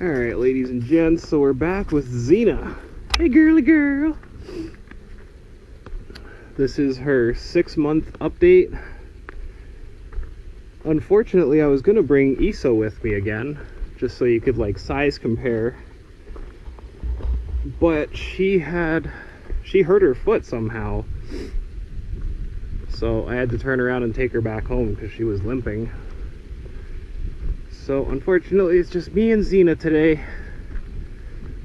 Alright, ladies and gents, so we're back with Xena. Hey, girly girl! This is her 6-month update. Unfortunately, I was going to bring Issa with me again, just so you could, like, size compare. But she hurt her foot somehow. So I had to turn around and take her back home because she was limping. So unfortunately, it's just me and Xena today.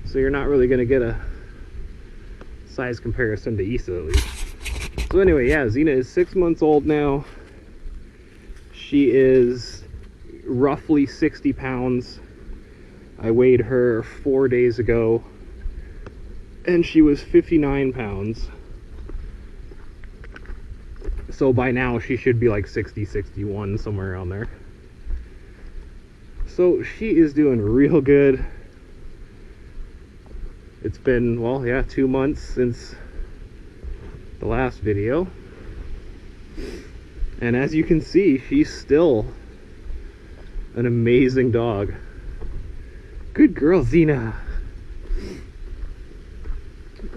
So you're not really going to get a size comparison to Issa, at least. So anyway, yeah, Xena is 6 months old now. She is roughly 60 pounds. I weighed her 4 days ago, and she was 59 pounds. So by now, she should be like 60, 61, somewhere around there. So she is doing real good. It's been, well, yeah, 2 months since the last video. And as you can see, she's still an amazing dog. Good girl, Xena.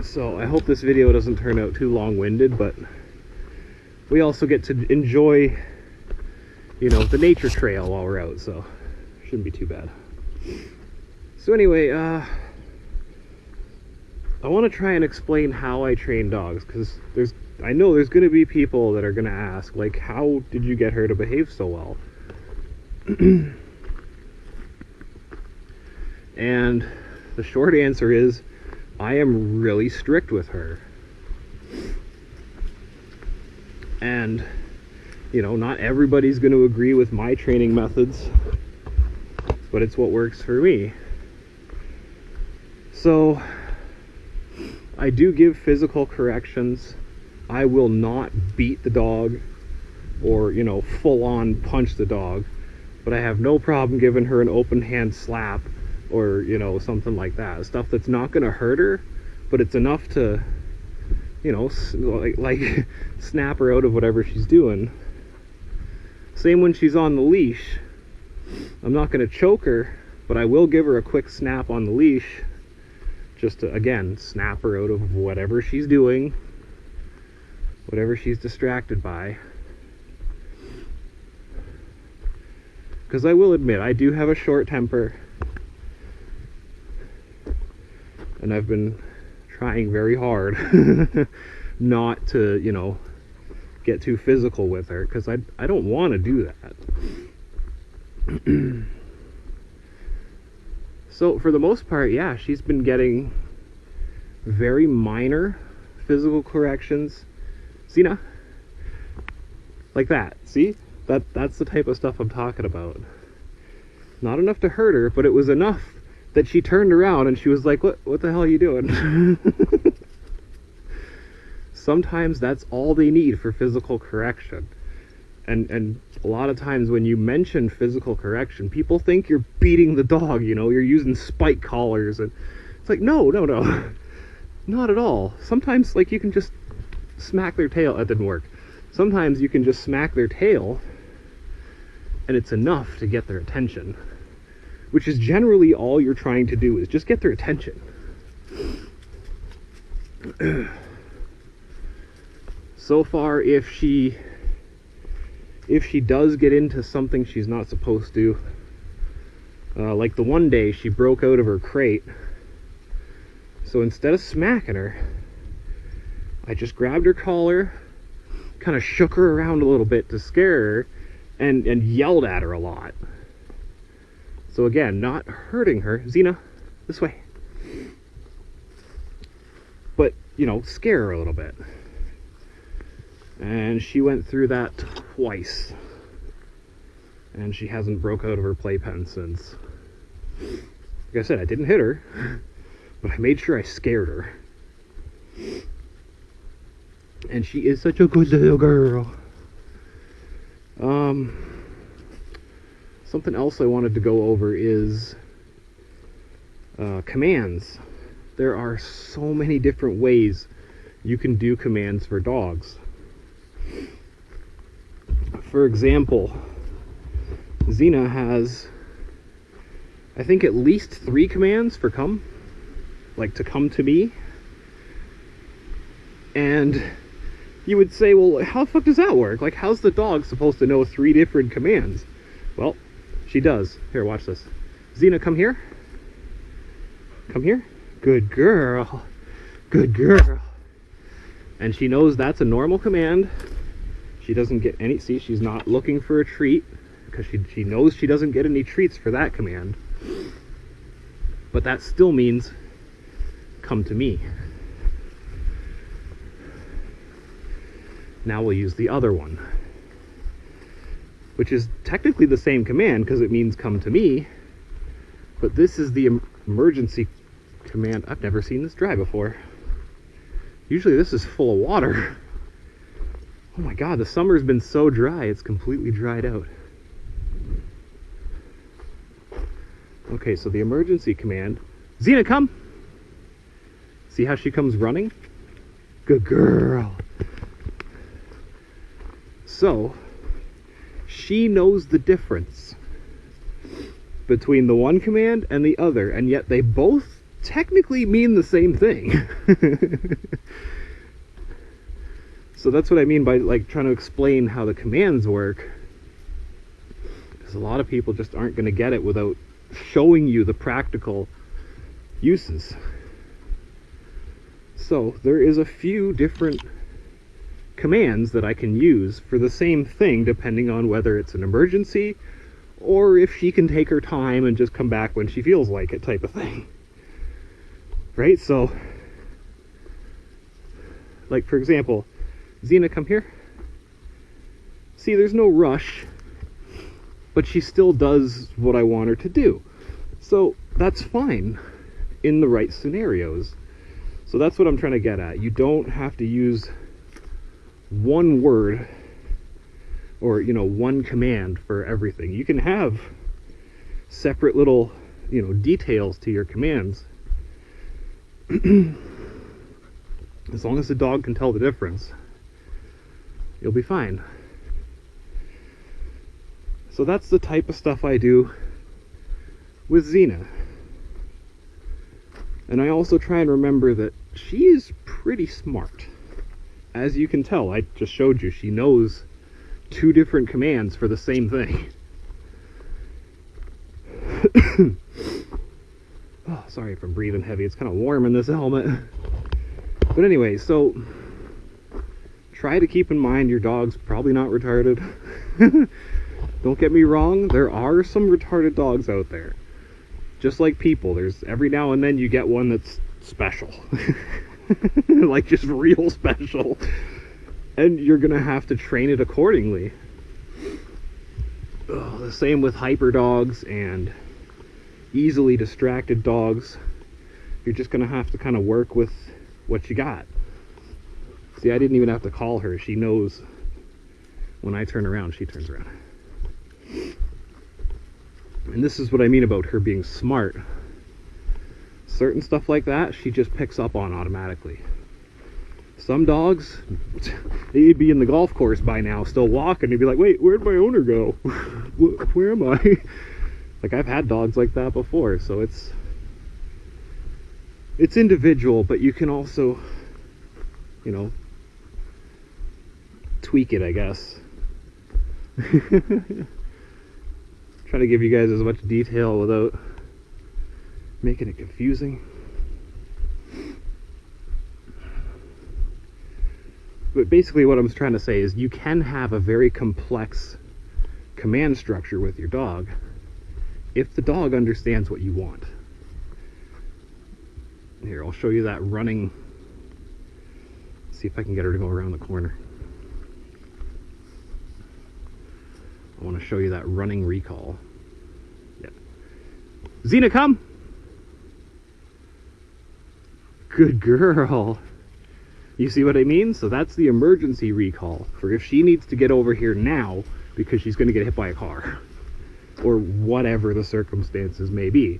So I hope this video doesn't turn out too long-winded, but we also get to enjoy, you know, the nature trail while we're out, so shouldn't be too bad. So anyway, I want to try and explain how I train dogs, because I know there's going to be people that are going to ask, like, how did you get her to behave so well? And the short answer is, I am really strict with her. And, you know, not everybody's going to agree with my training methods, but it's what works for me. So I do give physical corrections. I will not beat the dog or, you know, full on punch the dog, but I have no problem giving her an open hand slap or, you know, something like that. Stuff that's not going to hurt her, but it's enough to, you know, like snap her out of whatever she's doing. Same when she's on the leash. I'm not going to choke her, but I will give her a quick snap on the leash, just to, again, snap her out of whatever she's doing, whatever she's distracted by. Because I will admit, I do have a short temper, and I've been trying very hard not to, you know, get too physical with her, because I don't want to do that. So for the most part, yeah, she's been getting very minor physical corrections. Xena, like that. See, that's the type of stuff I'm talking about. Not enough to hurt her, but it was enough that she turned around and she was like, what the hell are you doing? Sometimes that's all they need for physical correction. And a lot of times when you mention physical correction, people think you're beating the dog, you know, you're using spike collars, and it's like, no, not at all. Sometimes, like, you can just smack their tail. That didn't work. Sometimes you can just smack their tail, and it's enough to get their attention, which is generally all you're trying to do, is just get their attention. So far, if she does get into something she's not supposed to, like the one day she broke out of her crate, so instead of smacking her, I just grabbed her collar, kind of shook her around a little bit to scare her, and yelled at her a lot. So again, not hurting her. Xena, this way. But, you know, scare her a little bit. And she went through that twice. And she hasn't broke out of her playpen since. Like I said, I didn't hit her, but I made sure I scared her. And she is such a good little girl. Something else I wanted to go over is commands. There are so many different ways you can do commands for dogs. For example, Xena has I think at least 3 commands for come, like to come to me. And you would say, well, how the fuck does that work? Like, how's the dog supposed to know 3 different commands? Well, she does. Here, watch this. Xena, come here. Come here. Good girl. Good girl. And she knows that's a normal command. She doesn't get any, see, she's not looking for a treat, because she knows she doesn't get any treats for that command. But that still means, come to me. Now we'll use the other one, which is technically the same command because it means come to me, but this is the emergency command. I've never seen this dry before. Usually this is full of water. Oh my god, the summer's been so dry, it's completely dried out. Okay, so the emergency command, Xena, come! See how she comes running? Good girl. So, she knows the difference between the one command and the other, and yet they both technically mean the same thing. So that's what I mean by like trying to explain how the commands work, because a lot of people just aren't going to get it without showing you the practical uses. So there is a few different commands that I can use for the same thing, depending on whether it's an emergency or if she can take her time and just come back when she feels like it, type of thing. Right? So, like for example, Xena, come here. See, there's no rush, but she still does what I want her to do. So that's fine in the right scenarios. So that's what I'm trying to get at. You don't have to use one word or, you know, one command for everything. You can have separate little, you know, details to your commands. As long as the dog can tell the difference, you'll be fine. So that's the type of stuff I do with Xena. And I also try and remember that she is pretty smart. As you can tell, I just showed you, she knows 2 different commands for the same thing. Oh, sorry if I'm breathing heavy, it's kind of warm in this helmet. But anyway, so try to keep in mind your dog's probably not retarded. Don't get me wrong, there are some retarded dogs out there. Just like people, there's every now and then you get one that's special. Like just real special. And you're gonna have to train it accordingly. The same with hyper dogs and easily distracted dogs. You're just gonna have to kind of work with what you got. See, I didn't even have to call her. She knows when I turn around, she turns around. And this is what I mean about her being smart. Certain stuff like that, she just picks up on automatically. Some dogs, they'd be in the golf course by now, still walking. They'd be like, wait, where'd my owner go? Where am I? Like, I've had dogs like that before, so it's individual, but you can also, you know, tweak it, I guess. Try to give you guys as much detail without making it confusing. But basically what I'm trying to say is you can have a very complex command structure with your dog if the dog understands what you want. Here, I'll show you that running. See if I can get her to go around the corner. I want to show you that running recall. Yeah. Xena, come! Good girl. You see what I mean? So that's the emergency recall for if she needs to get over here now because she's going to get hit by a car or whatever the circumstances may be.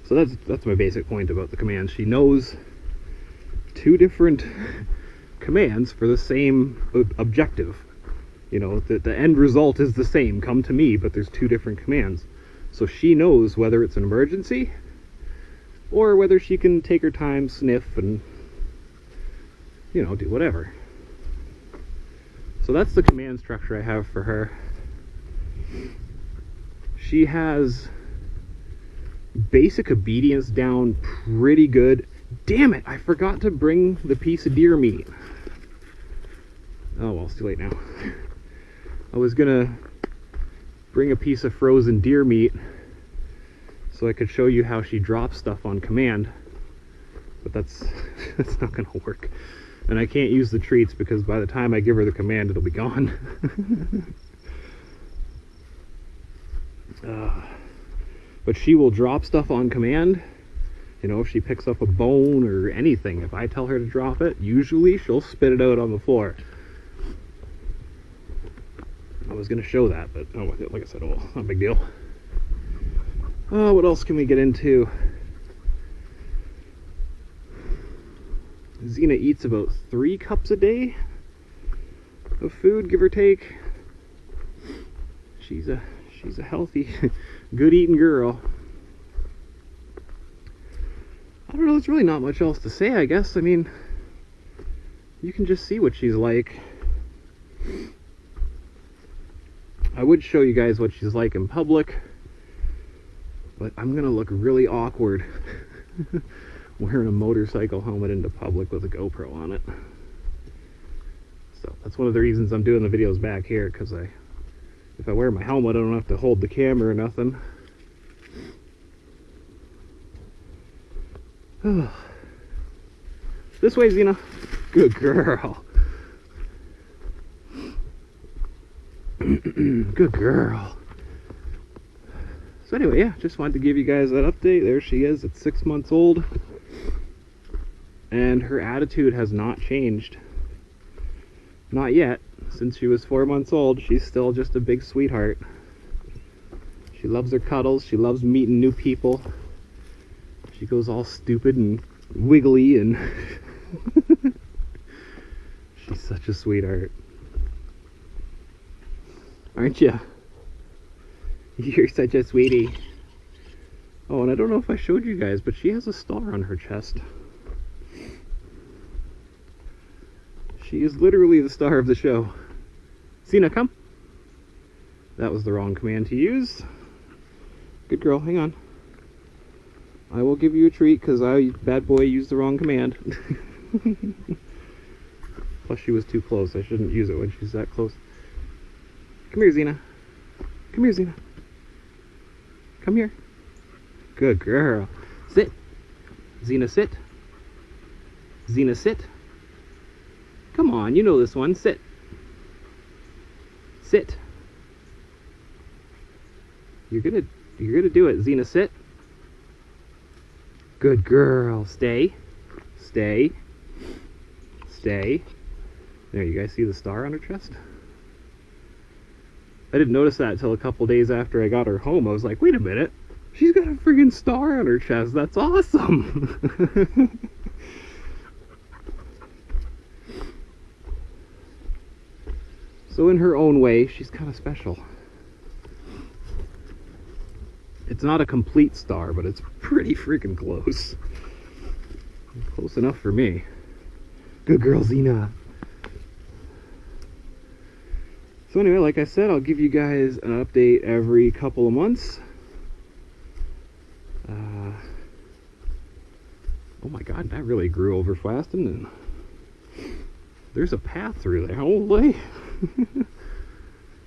So that's my basic point about the commands. She knows 2 different commands for the same objective. You know, the end result is the same, come to me, but there's two different commands. So she knows whether it's an emergency or whether she can take her time, sniff, and, you know, do whatever. So that's the command structure I have for her. She has basic obedience down pretty good. Damn it, I forgot to bring the piece of deer meat. Oh well, it's too late now. I was gonna bring a piece of frozen deer meat so I could show you how she drops stuff on command, but that's not gonna work. And I can't use the treats because by the time I give her the command, it'll be gone. But she will drop stuff on command. You know, if she picks up a bone or anything, if I tell her to drop it, usually she'll spit it out on the floor. I was going to show that, but oh, like I said, oh, not a big deal. Oh, what else can we get into? Xena eats about 3 cups a day of food, give or take. She's a healthy, good eating girl. I don't know, there's really not much else to say, I guess. I mean, you can just see what she's like. I would show you guys what she's like in public, but I'm gonna look really awkward wearing a motorcycle helmet into public with a GoPro on it. So that's one of the reasons I'm doing the videos back here, because if I wear my helmet, I don't have to hold the camera or nothing. This way, Xena. Good girl. Good girl. So anyway, yeah, just wanted to give you guys that update. There she is at 6 months old. And her attitude has not changed. Not yet. Since she was 4 months old, she's still just a big sweetheart. She loves her cuddles. She loves meeting new people. She goes all stupid and wiggly, and she's such a sweetheart. Aren't you? You're such a sweetie. Oh, and I don't know if I showed you guys, but she has a star on her chest. She is literally the star of the show. Xena, come. That was the wrong command to use. Good girl, hang on. I will give you a treat because bad boy, used the wrong command. Plus she was too close. I shouldn't use it when she's that close. Come here, Xena. Come here, Xena. Come here. Good girl. Sit. Xena, sit. Xena, sit. Come on, you know this one. Sit. Sit. You're gonna do it. Xena, sit. Good girl. Stay. Stay. Stay. There, you guys see the star on her chest? I didn't notice that until a couple days after I got her home. I was like, wait a minute. She's got a friggin' star on her chest. That's awesome. So in her own way, she's kind of special. It's not a complete star, but it's pretty freaking close. Close enough for me. Good girl, Xena. So anyway, like I said, I'll give you guys an update every couple of months. Oh my god, that really grew over fast, didn't it? There's a path through there. Holy.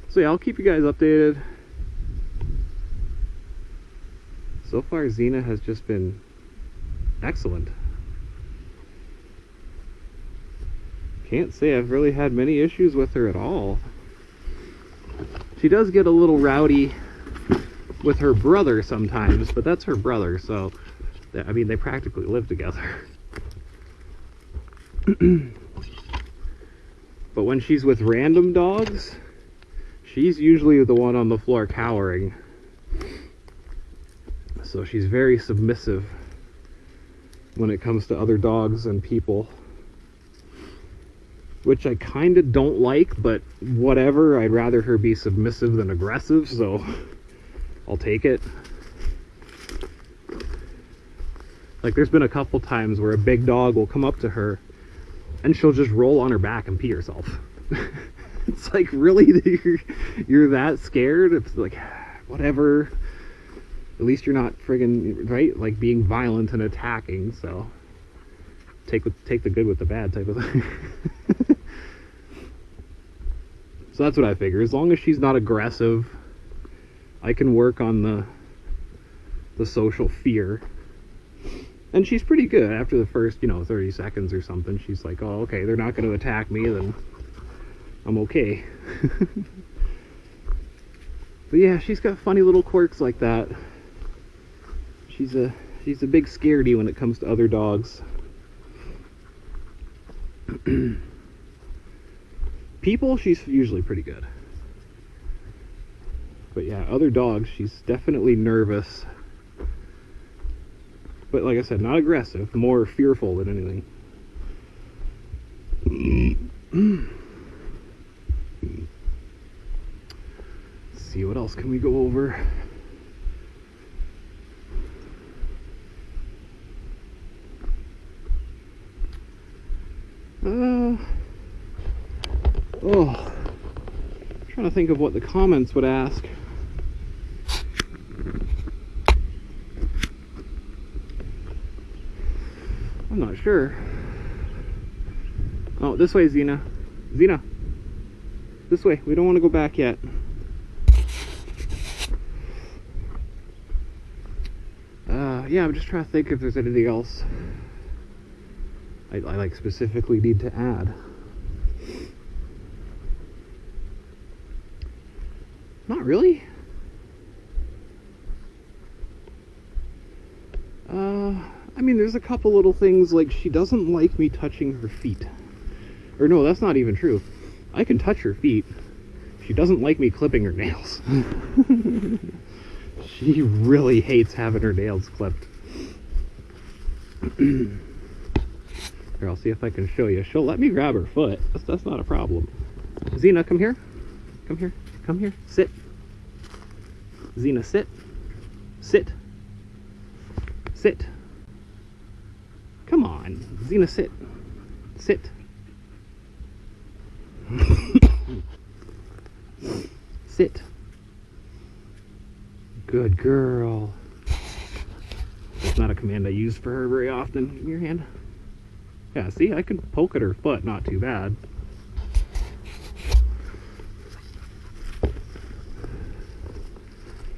So yeah, I'll keep you guys updated. So far, Xena has just been excellent. Can't say I've really had many issues with her at all. She does get a little rowdy with her brother sometimes, but that's her brother, so I mean, they practically live together. But when she's with random dogs, she's usually the one on the floor cowering. So she's very submissive when it comes to other dogs and people. which I kind of don't like, but whatever. I'd rather her be submissive than aggressive, so I'll take it. Like, there's been a couple times where a big dog will come up to her and she'll just roll on her back and pee herself. It's like, really? You're that scared? It's like, whatever. At least you're not friggin', right? Like, being violent and attacking, so take the good with the bad type of thing. So that's what I figure. As long as she's not aggressive, I can work on the social fear. And she's pretty good after the first, 30 seconds or something. She's like, oh, okay, they're not going to attack me, then I'm okay. But yeah, she's got funny little quirks like that. She's a big scaredy when it comes to other dogs. People, she's usually pretty good. But yeah, other dogs, she's definitely nervous. But like I said, not aggressive, more fearful than anything. Let's see, what else can we go over? Trying to think of what the comments would ask. I'm not sure. Oh, this way, Xena. Xena. This way. We don't want to go back yet. Yeah, I'm just trying to think if there's anything else I like specifically need to add. Not really. I mean, there's a couple little things, like she doesn't like me touching her feet. Or no, that's not even true. I can touch her feet. She doesn't like me clipping her nails. She really hates having her nails clipped. Here, I'll see if I can show you. She'll let me grab her foot. That's not a problem. Xena, come here. Come here. Come here. Sit. Xena, sit. Sit. Sit. Come on. Xena, sit. Sit. Sit. Good girl. That's not a command I use for her very often. Give me your hand. Yeah, see, I can poke at her foot, not too bad.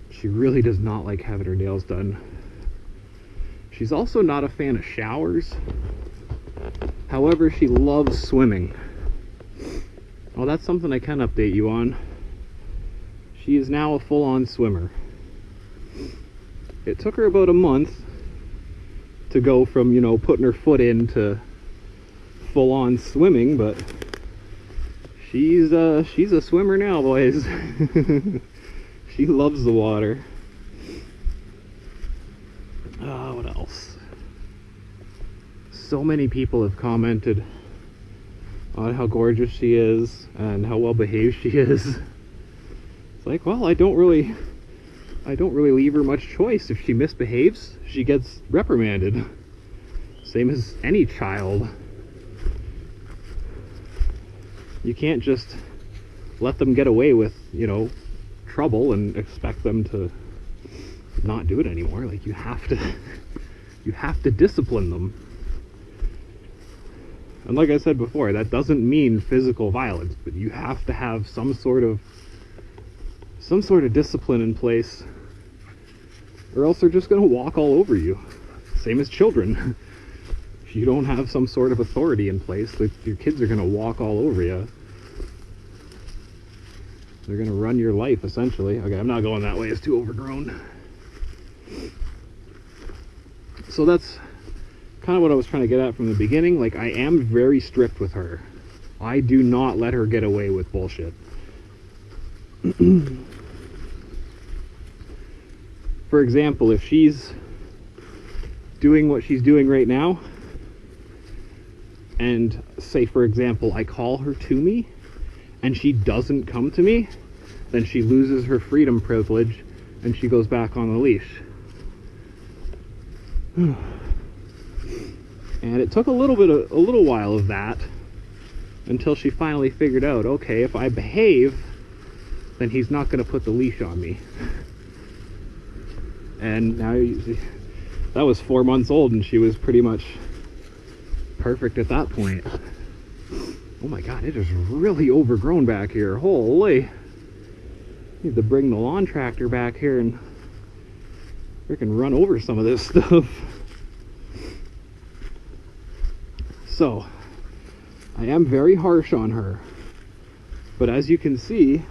She really does not like having her nails done. She's also not a fan of showers. However, she loves swimming. Well, that's something I can update you on. She is now a full-on swimmer. It took her about a month to go from, putting her foot in to full-on swimming, but she's a swimmer now, boys. She loves the water. What else? So many people have commented on how gorgeous she is and how well behaved she is. It's like, well, I don't really leave her much choice. If she misbehaves, she gets reprimanded. Same as any child. You can't just let them get away with, trouble and expect them to not do it anymore. Like, you have to discipline them. And like I said before, that doesn't mean physical violence, but you have to have some sort of discipline in place, or else they're just going to walk all over you. Same as children. If you don't have some sort of authority in place, your kids are going to walk all over you. They're going to run your life, essentially. Okay, I'm not going that way. It's too overgrown. So that's kind of what I was trying to get at from the beginning. Like, I am very strict with her. I do not let her get away with bullshit. For example, if she's doing what she's doing right now, and say, for example, I call her to me and she doesn't come to me, then she loses her freedom privilege and she goes back on the leash. And it took a little while of that until she finally figured out, okay, if I behave, then he's not going to put the leash on me. And now that was 4 months old and she was pretty much perfect at that point. Oh my god, it is really overgrown back here. Holy. Need to bring the lawn tractor back here and freaking run over some of this stuff. So, I am very harsh on her, but as you can see,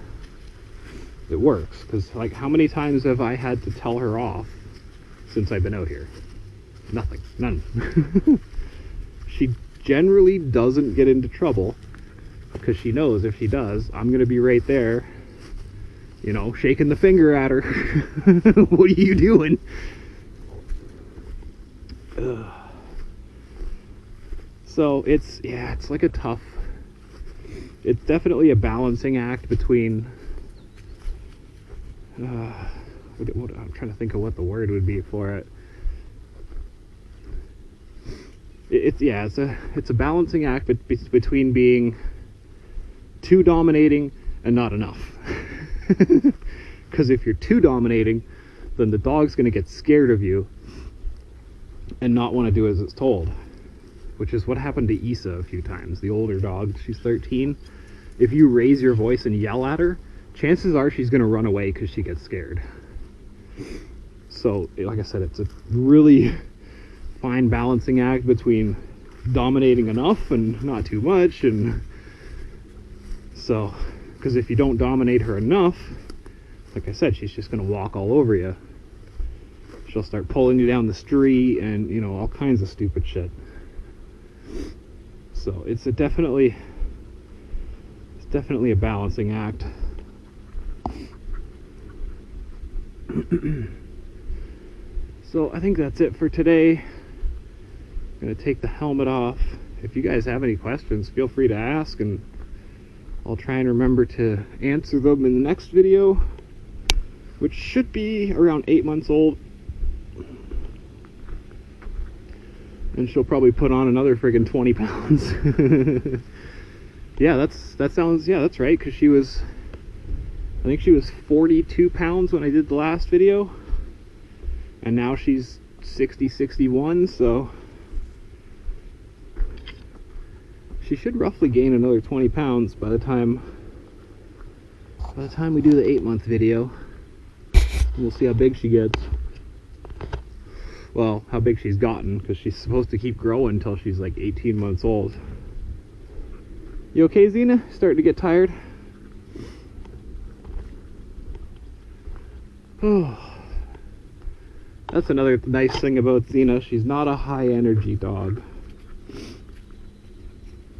it works. Because, like, how many times have I had to tell her off since I've been out here? Nothing. None. She generally doesn't get into trouble because she knows if she does, I'm going to be right there, you know, shaking the finger at her. What are you doing? Ugh. So it's like a tough, it's definitely a balancing act between, I'm trying to think of what the word would be for it. It's a balancing act between being too dominating and not enough. Because if you're too dominating, then the dog's going to get scared of you and not want to do as it's told, which is what happened to Isa a few times, the older dog. She's 13. If you raise your voice and yell at her, chances are she's going to run away because she gets scared. So, like I said, it's a really fine balancing act between dominating enough and not too much. And so, because if you don't dominate her enough, like I said, she's just going to walk all over you. She'll start pulling you down the street and, you know, all kinds of stupid shit. So it's definitely a balancing act. So I think that's it for today. I'm gonna take the helmet off. If you guys have any questions, feel free to ask, and I'll try and remember to answer them in the next video, which should be around 8 months old. And she'll probably put on another friggin' 20 pounds. Yeah, that's right, because I think she was 42 pounds when I did the last video, and now she's 61, so she should roughly gain another 20 pounds by the time we do the 8-month video. We'll see how big she gets. Well, how big she's gotten, because she's supposed to keep growing until she's like 18 months old. You okay, Xena? Starting to get tired? Oh, that's another nice thing about Xena. She's not a high energy dog.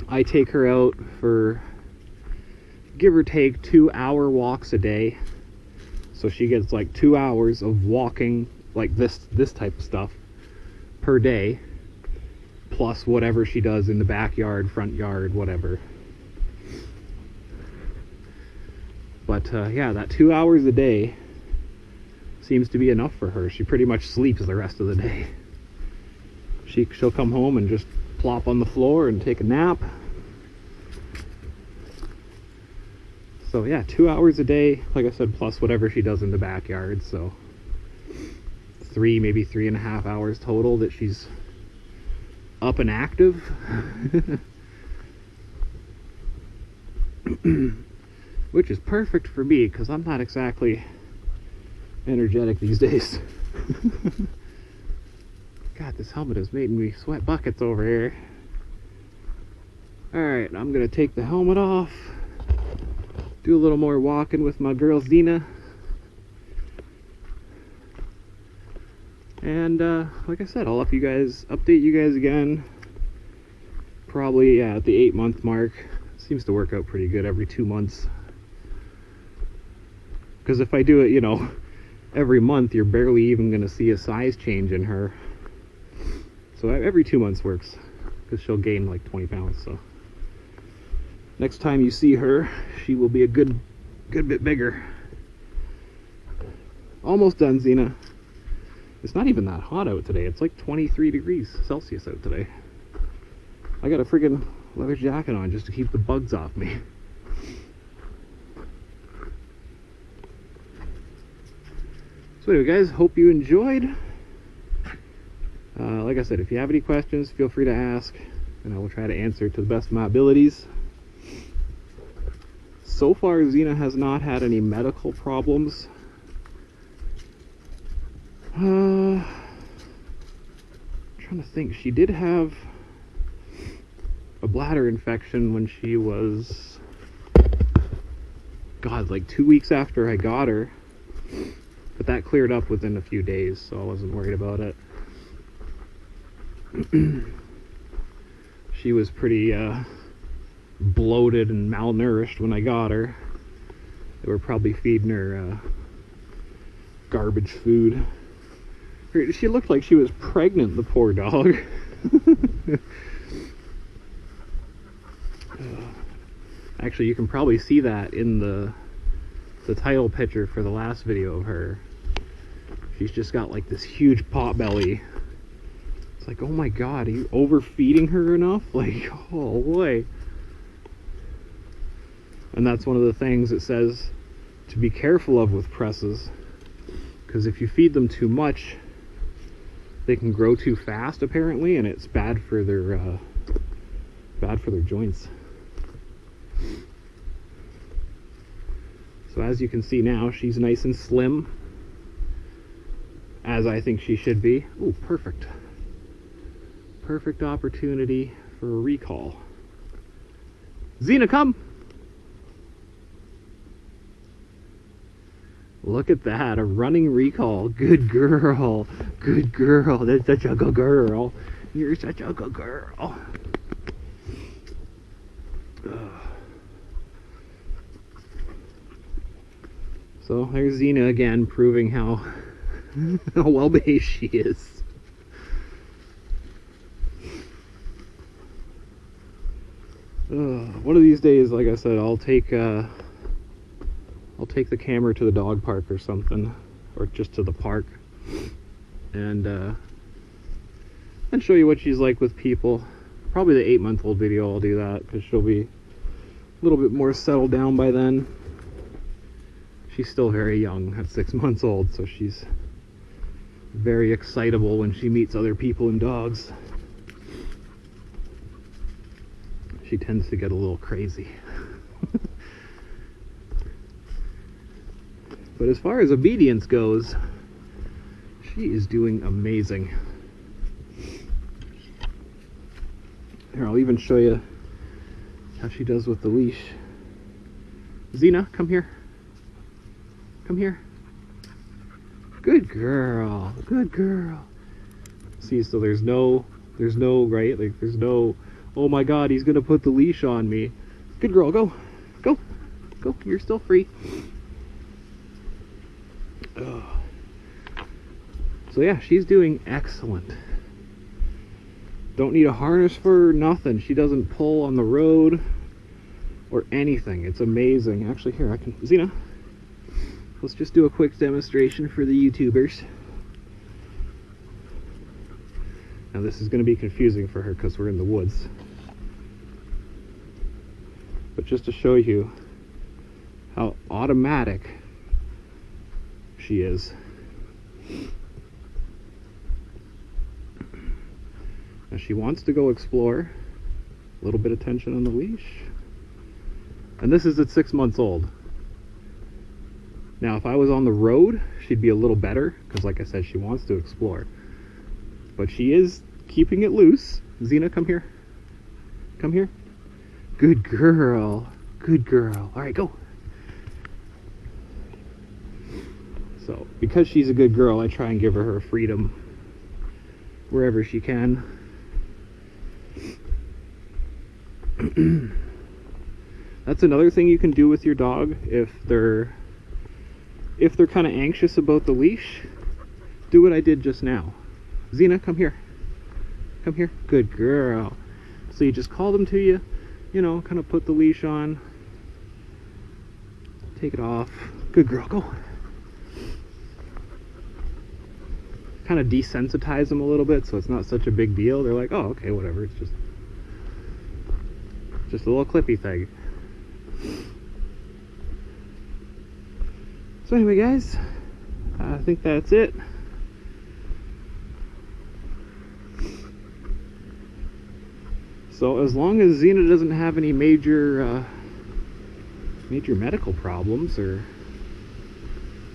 I take her out for, give or take, 2-hour walks a day. So she gets like 2 hours of walking, like this type of stuff, per day, plus whatever she does in the backyard, front yard, whatever. But yeah, that 2 hours a day seems to be enough for her. She pretty much sleeps the rest of the day. She'll come home and just plop on the floor and take a nap. So yeah, 2 hours a day, like I said, plus whatever she does in the backyard. So 3, maybe 3.5 hours total that she's up and active. Which is perfect for me, because I'm not exactly energetic these days. God, this helmet is making me sweat buckets over here. Alright, I'm gonna take the helmet off, do a little more walking with my girl Xena. And like I said, I'll update you guys again, probably at the 8-month mark. Seems to work out pretty good every 2 months. Because if I do it, you know, every month, you're barely even going to see a size change in her. So every 2 months works. because she'll gain like 20 pounds. So next time you see her, she will be a good bit bigger. Almost done, Xena. It's not even that hot out today. It's like 23 degrees Celsius out today. I got a friggin' leather jacket on just to keep the bugs off me. So anyway, guys, hope you enjoyed. Like I said, if you have any questions, feel free to ask, and I will try to answer to the best of my abilities. So far, Xena has not had any medical problems. I'm trying to think. She did have a bladder infection when she was, God, like 2 weeks after I got her. But that cleared up within a few days, so I wasn't worried about it. She was pretty bloated and malnourished when I got her. They were probably feeding her garbage food. She looked like she was pregnant, the poor dog. Actually, you can probably see that in the title picture for the last video of her. She's just got like this huge pot belly. It's like, oh my God, are you overfeeding her enough? Like, oh boy. And that's one of the things it says to be careful of with presses, because if you feed them too much, they can grow too fast apparently, and it's bad for their joints. So as you can see now, she's nice and slim, as I think she should be. Ooh, perfect. Perfect opportunity for a recall. Xena, come! Look at that, a running recall. Good girl. Good girl. That's such a good girl. You're such a good girl. So there's Xena again, proving how well behaved she is. One of these days, like I said, I'll take the camera to the dog park or something, or just to the park, and show you what she's like with people. Probably the 8-month-old video I'll do that, because she'll be a little bit more settled down by then. She's still very young at 6 months old, so she's very excitable when she meets other people and dogs. She tends to get a little crazy. But as far as obedience goes, she is doing amazing. Here, I'll even show you how she does with the leash. Xena, come here. Come here. Good girl. Good girl. See, so there's no, right? Like, there's no, oh my God, he's gonna put the leash on me. Good girl, go. Go. Go. You're still free. So yeah, she's doing excellent. Don't need a harness for her, nothing. She doesn't pull on the road or anything. It's amazing. Actually, here, I can, Xena, let's just do a quick demonstration for the YouTubers. Now this is going to be confusing for her because we're in the woods. But just to show you how automatic she is. Now she wants to go explore. A little bit of tension on the leash. And this is at 6 months old. Now if I was on the road, she'd be a little better, because like I said, she wants to explore. But she is keeping it loose. Xena, come here. Come here. Good girl. Good girl. Alright, go. So, because she's a good girl, I try and give her freedom wherever she can. That's another thing you can do with your dog if they're kind of anxious about the leash. Do what I did just now. Xena, come here. Come here. Good girl. So you just call them to you, you know, kind of put the leash on, take it off. Good girl, go. Kind of desensitize them a little bit so it's not such a big deal. They're like, oh, okay, whatever, it's just a little clippy thing. So anyway, guys, I think that's it. So as long as Xena doesn't have any major medical problems or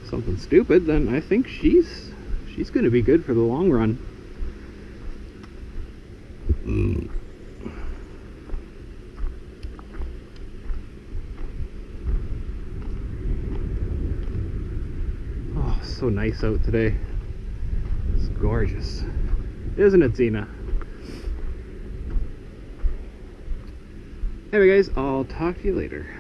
something stupid, then I think she's going to be good for the long run. Oh, so nice out today. It's gorgeous. Isn't it, Xena? Anyway, guys, I'll talk to you later.